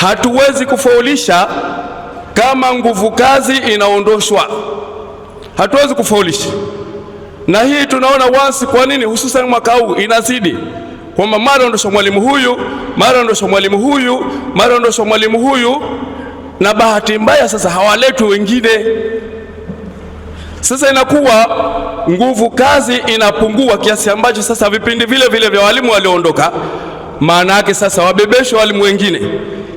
hatuwezi kufaulisha kama nguvu kazi inaondoshwa, hatuwezi kufaulisha. Na hii tunaona wasi. Kwa nini? Hususan mwaka huu inazidi kwamba mara ondosha mwalimu huyu, mara ondosha mwalimu huyu, mara ondosha mwalimu huyu, na bahati mbaya sasa hawaletwi wengine. Sasa inakuwa nguvu kazi inapungua kiasi ambacho sasa vipindi vile vile vya walimu walioondoka, maana yake sasa wabebeshwe walimu wengine,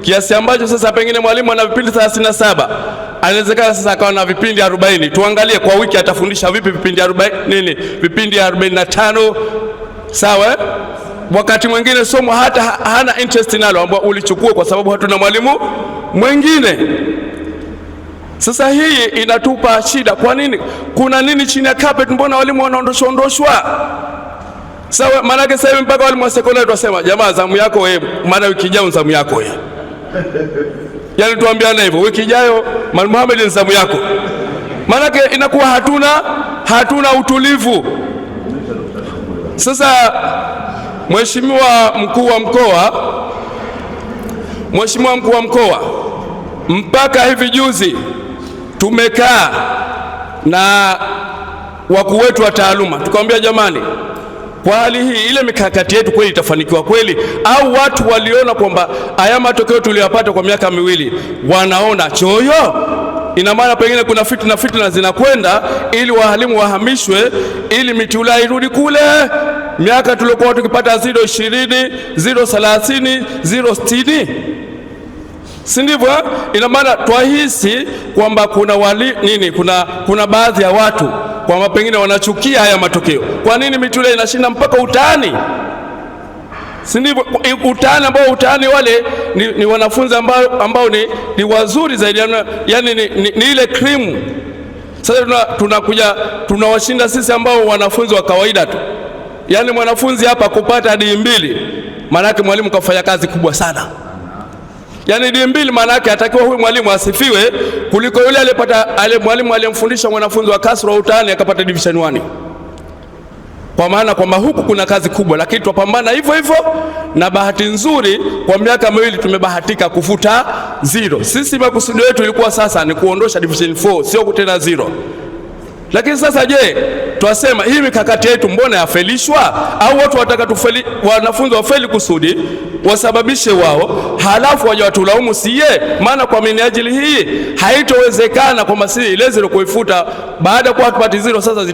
kiasi ambacho sasa pengine mwalimu ana vipindi 37 anawezekana sasa akawa na vipindi 40. Tuangalie kwa wiki atafundisha vipi vipindi 40 vipindi 45, sawa? Wakati mwingine somo hata hana interest nalo, ambao ulichukua kwa sababu hatuna mwalimu mwingine. Sasa hii inatupa shida. Kwa nini? Kuna nini chini ya carpet? Mbona walimu wanaondoshwa? Sawa, maana yake sasa mpaka walimu wa sekondari wasema, jamaa zamu yako wewe, maana wiki ijayo zamu yako wewe. Yaani tuambiana hivyo, wiki ijayo Mwalimu Mohamed ni zamu yako. Maana yake inakuwa hatuna utulivu. Sasa Mheshimiwa mkuu wa mkoa, mpaka hivi juzi tumekaa na wakuu wetu wa taaluma tukamwambia, jamani, kwa hali hii ile mikakati yetu kweli itafanikiwa kweli, au watu waliona kwamba haya matokeo tuliyopata kwa miaka miwili wanaona choyo? Ina maana pengine kuna fitna zinakwenda ili walimu wahamishwe, ili mitiula irudi kule miaka tuliokuwa tukipata 0.20, 0.30, 0.60. Si ndivyo? Ina maana twahisi kwamba kuna baadhi ya watu kwamba pengine wanachukia haya matokeo. Kwa nini mitiula inashinda mpaka utani? Si ndivyo? Utani wale ni wanafunzi ambao ni wazuri zaidi, yani ni ile krimu. Sasa tunakuja tunawashinda sisi ambao wanafunzi wa kawaida tu. Yani mwanafunzi hapa kupata D2 maana yake mwalimu kafanya kazi kubwa sana. Yani D2 maana yake atakiwa huyu mwalimu asifiwe kuliko yule mwalimu aliyemfundisha mwanafunzi wa kasro utani akapata division 1. Kwa maana kwamba huku kuna kazi kubwa, lakini tupambana hivyo hivyo, na bahati nzuri kwa miaka miwili tumebahatika kufuta 0. Sisi makusudi yetu ilikuwa sasa ni kuondosha division 4, sio tena 0. Lakini sasa je, twasema hii mikakati yetu mbona yafelishwa? Au watu wataka wanafunzi wafeli kusudi wasababishe wao, halafu waje watulaumu siye? Maana kwa minajili hii haitowezekana kwamba si ile 0 kuifuta baada kwa tupati 0 sasa